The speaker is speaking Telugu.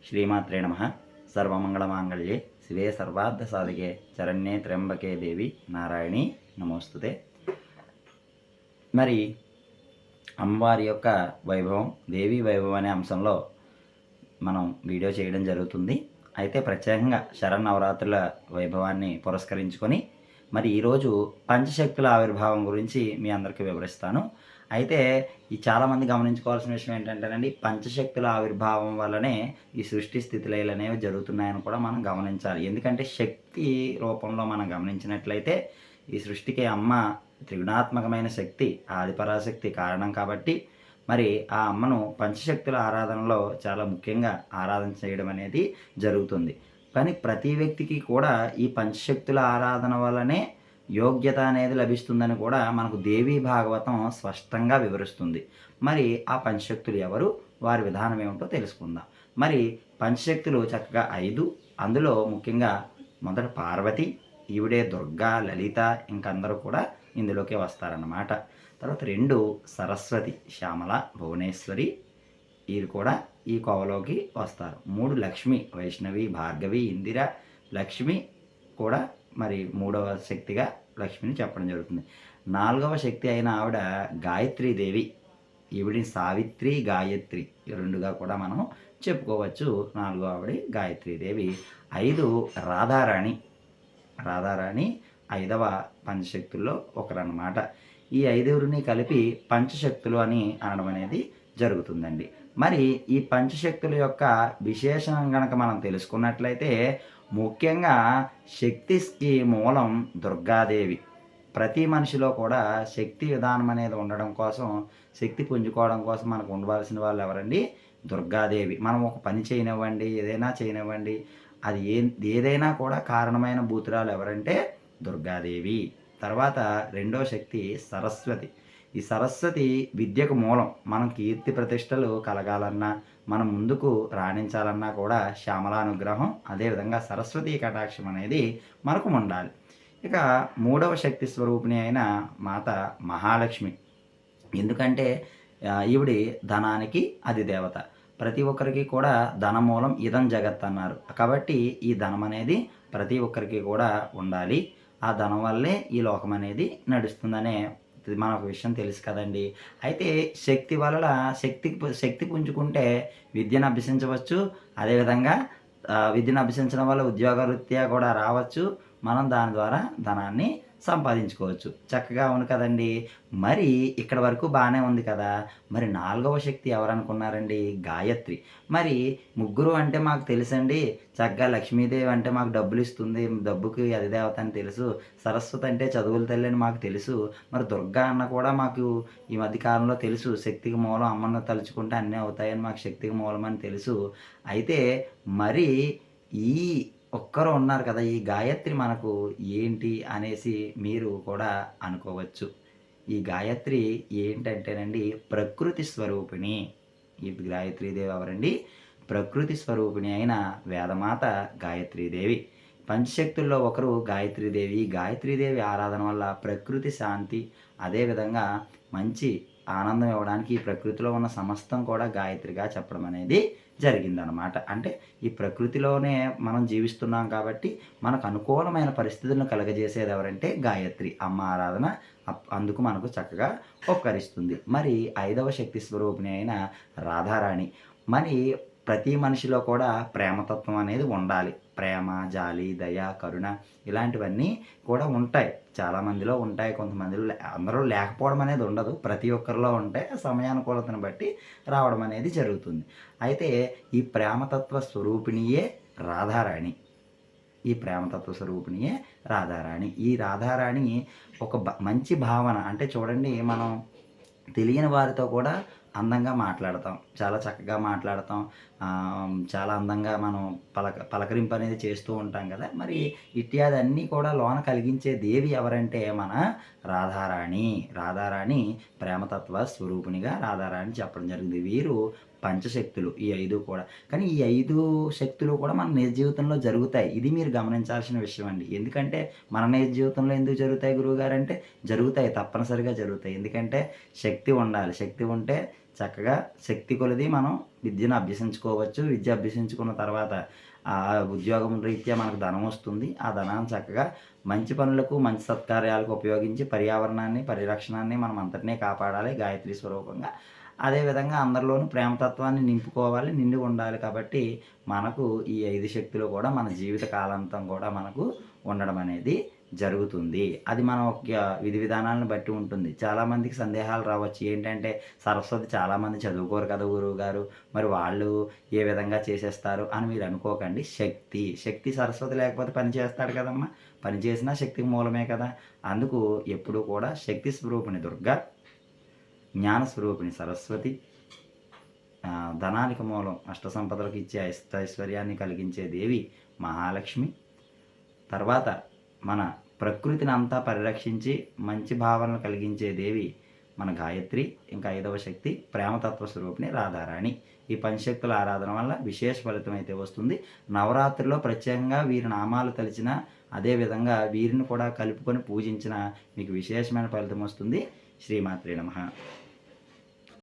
శ్రీమాత్రే నమ. సర్వమంగళమాంగళ్యే శివే సర్వార్థసాధికే శరణ్యే త్ర్యంబకే దేవి నారాయణి నమోస్తుతే. మరి అమ్మవారి యొక్క వైభవం, దేవీ వైభవం అనే అంశంలో మనం వీడియో చేయడం జరుగుతుంది. అయితే ప్రత్యేకంగా శరన్నవరాత్రుల వైభవాన్ని పురస్కరించుకొని మరి ఈరోజు పంచశక్తుల ఆవిర్భావం గురించి మీ అందరికీ వివరిస్తాను. అయితే ఈ చాలామంది గమనించుకోవాల్సిన విషయం ఏంటంటేనండి, పంచశక్తుల ఆవిర్భావం వల్లనే ఈ సృష్టి స్థితిలయలు అనేవి జరుగుతున్నాయని కూడా మనం గమనించాలి. ఎందుకంటే శక్తి రూపంలో మనం గమనించినట్లయితే ఈ సృష్టికి అమ్మ త్రిగుణాత్మకమైన శక్తి, ఆదిపరాశక్తి కారణం కాబట్టి మరి ఆ అమ్మను పంచశక్తుల ఆరాధనలో చాలా ముఖ్యంగా ఆరాధన చేయడం అనేది జరుగుతుంది. కానీ ప్రతి వ్యక్తికి కూడా ఈ పంచశక్తుల ఆరాధన వల్లనే యోగ్యత అనేది లభిస్తుందని కూడా మనకు దేవీ భాగవతం స్పష్టంగా వివరిస్తుంది. మరి ఆ పంచశక్తులు ఎవరు, వారి విధానం ఏమిటో తెలుసుకుందాం. మరి పంచశక్తులు చక్కగా 5. అందులో ముఖ్యంగా మొదట పార్వతి, ఈవిడే దుర్గా, లలిత, ఇంకందరూ కూడా ఇందులోకే వస్తారన్నమాట. తర్వాత 2 సరస్వతి, శ్యామల, భువనేశ్వరి, వీరు కూడా ఈ కోవలోకి వస్తారు. 3 లక్ష్మి, వైష్ణవి, భార్గవి, ఇందిర, లక్ష్మి కూడా మరి 3వ శక్తిగా లక్ష్మిని చెప్పడం జరుగుతుంది. 4వ శక్తి అయిన ఆవిడ గాయత్రీదేవి, ఈవిడిని సావిత్రి, గాయత్రి 2గా కూడా మనం చెప్పుకోవచ్చు. 4వ ఆవిడ గాయత్రీదేవి. 5 రాధారాణి, రాధారాణి 5వ పంచశక్తుల్లో ఒకరన్నమాట. ఈ 5ని కలిపి పంచశక్తులు అని అనడం అనేది జరుగుతుందండి. మరి ఈ పంచశక్తుల యొక్క విశేషం గనక మనం తెలుసుకున్నట్లయితే ముఖ్యంగా శక్తికి మూలం దుర్గాదేవి. ప్రతి మనిషిలో కూడా శక్తి విధానం అనేది ఉండడం కోసం, శక్తి పుంజుకోవడం కోసం మనకు ఉండవలసిన వాళ్ళు ఎవరండి? దుర్గాదేవి. మనం ఒక పని చేయనివ్వండి, ఏదైనా చేయనివ్వండి, అది ఏదైనా కూడా కారణమైన భూతురాలు ఎవరంటే దుర్గాదేవి. తర్వాత 2వ శక్తి సరస్వతి. ఈ సరస్వతి విద్యకు మూలం. మనం కీర్తి ప్రతిష్టలు కలగాలన్నా, మనం ముందుకు రాణించాలన్నా కూడా శ్యామలానుగ్రహం, అదేవిధంగా సరస్వతీ కటాక్షం అనేది మనకు ఉండాలి. ఇక 3వ శక్తి స్వరూపిణి అయిన మాత మహాలక్ష్మి. ఎందుకంటే ఈవిడి ధనానికి అధిదేవత. ప్రతి ఒక్కరికి కూడా ధనమూలం ఇదం జగత్ అన్నారు. కాబట్టి ఈ ధనం అనేది ప్రతి ఒక్కరికి కూడా ఉండాలి. ఆ ధనం వల్లే ఈ లోకం అనేది నడుస్తుందనే మనకు విషయం తెలుసు కదండి. అయితే శక్తి వల్ల శక్తి పుంజుకుంటే విద్యను అభ్యసించవచ్చు. అదేవిధంగా విద్యను అభ్యసించడం వల్ల ఉద్యోగరీత్యా కూడా రావచ్చు. మనం దాని ద్వారా ధనాన్ని సంపాదించుకోవచ్చు. చక్కగా ఉంది కదండి. మరి ఇక్కడ వరకు బాగానే ఉంది కదా. మరి 4వ శక్తి ఎవరనుకున్నారండి? గాయత్రి. మరి ముగ్గురు అంటే మాకు తెలుసండి. చక్కగా లక్ష్మీదేవి అంటే మాకు డబ్బులు ఇస్తుంది, డబ్బుకి అధిదేవత అని తెలుసు. సరస్వతి అంటే చదువుల తల్లి అని మాకు తెలుసు. మరి దుర్గా అన్న కూడా మాకు ఈ మధ్య కాలంలో తెలుసు. శక్తికి మూలం, అమ్మను తలుచుకుంటే అన్నీ అవుతాయని మాకు శక్తికి మూలం అని తెలుసు. అయితే మరి ఈ ఒక్కరు ఉన్నారు కదా, ఈ గాయత్రి మనకు ఏంటి అనేసి మీరు కూడా అనుకోవచ్చు. ఈ గాయత్రి ఏంటంటేనండి ప్రకృతి స్వరూపిణి. ఈ గాయత్రీదేవి ఎవరండి? ప్రకృతి స్వరూపిణి అయిన వేదమాత గాయత్రీదేవి. పంచశక్తుల్లో ఒకరు గాయత్రీదేవి. గాయత్రీదేవి ఆరాధన వల్ల ప్రకృతి శాంతి, అదేవిధంగా మంచి ఆనందం ఇవ్వడానికి ఈ ప్రకృతిలో ఉన్న సమస్తం కూడా గాయత్రిగా చెప్పడం అనేది జరిగిందనమాట. అంటే ఈ ప్రకృతిలోనే మనం జీవిస్తున్నాం కాబట్టి మనకు అనుకూలమైన పరిస్థితులను కలగజేసేది ఎవరంటే గాయత్రి అమ్మ ఆరాధన. అందుకు మనకు చక్కగా ఉపకరిస్తుంది. మరి 5వ శక్తి స్వరూపిణి అయిన రాధారాణి. మరి ప్రతి మనిషిలో కూడా ప్రేమతత్వం అనేది ఉండాలి. ప్రేమ, జాలి, దయ, కరుణ ఇలాంటివన్నీ కూడా ఉంటాయి. చాలామందిలో ఉంటాయి, కొంతమందిలో అందరూ లేకపోవడం అనేది ఉండదు. ప్రతి ఒక్కరిలో ఉంటే సమయానుకూలతను బట్టి రావడం అనేది జరుగుతుంది. అయితే ఈ ప్రేమతత్వ స్వరూపిణియే రాధారాణి. ఈ ప్రేమతత్వ స్వరూపిణియే రాధారాణి. ఈ రాధారాణి ఒక మంచి భావన. అంటే చూడండి, మనం తెలియని వారితో కూడా అందంగా మాట్లాడతాం, చాలా చక్కగా మాట్లాడతాం, చాలా అందంగా మనం పలకరింపు అనేది చేస్తూ ఉంటాం కదా. మరి ఇత్యాది అన్నీ కూడా లోన కలిగించే దేవి ఎవరంటే మన రాధారాణి. రాధారాణి ప్రేమతత్వ స్వరూపిణిగా రాధారాణి చెప్పడం జరిగింది. వీరు పంచశక్తులు ఈ 5 కూడా. కానీ ఈ 5 శక్తులు కూడా మన నిజ జీవితంలో జరుగుతాయి. ఇది మీరు గమనించాల్సిన విషయం అండి. ఎందుకంటే మన నిజ జీవితంలో ఎందుకు జరుగుతాయి గురువుగారు అంటే, జరుగుతాయి, తప్పనిసరిగా జరుగుతాయి. ఎందుకంటే శక్తి ఉండాలి. శక్తి ఉంటే చక్కగా శక్తి కొలది మనం విద్యను అభ్యసించుకోవచ్చు. విద్య అభ్యసించుకున్న తర్వాత ఆ ఉద్యోగం రీత్యా మనకు ధనం వస్తుంది. ఆ ధనాన్ని చక్కగా మంచి పనులకు, మంచి సత్కార్యాలకు ఉపయోగించి పర్యావరణాన్ని, పరిరక్షణాన్ని మనం అంతటినీ కాపాడాలి గాయత్రి స్వరూపంగా. అదేవిధంగా అందరిలోనూ ప్రేమతత్వాన్ని నింపుకోవాలి, నిండి ఉండాలి. కాబట్టి మనకు ఈ 5 శక్తులు కూడా మన జీవిత కాలాంతం కూడా మనకు ఉండడం అనేది జరుగుతుంది. అది మన యొక్క విధి విధానాలను బట్టి ఉంటుంది. చాలామందికి సందేహాలు రావచ్చు. ఏంటంటే సరస్వతి చాలామంది చదువుకోరు కదా గురువుగారు, మరి వాళ్ళు ఏ విధంగా చేసేస్తారు అని మీరు అనుకోకండి. శక్తి సరస్వతి లేకపోతే పని చేస్తాడు కదమ్మా! పని చేసినా శక్తికి మూలమే కదా! అందుకు ఎప్పుడూ కూడా శక్తి స్వరూపిణి దుర్గా, జ్ఞాన స్వరూపిణి సరస్వతి, ధనానికి మూలం అష్ట సంపదలకు ఇచ్చే అష్టైశ్వర్యాన్ని కలిగించే దేవి మహాలక్ష్మి, తర్వాత మన ప్రకృతిని అంతా పరిరక్షించి మంచి భావనలు కలిగించే దేవి మన గాయత్రి, ఇంకా 5వ శక్తి ప్రేమతత్వ స్వరూపిణి రాధారాణి. ఈ పంచశక్తుల ఆరాధన వల్ల విశేష ఫలితం అయితే వస్తుంది. నవరాత్రుల్లో ప్రత్యేకంగా వీరి నామాలు తలిచిన, అదేవిధంగా వీరిని కూడా కలుపుకొని పూజించిన మీకు విశేషమైన ఫలితం వస్తుంది. శ్రీమాత్రే నమః.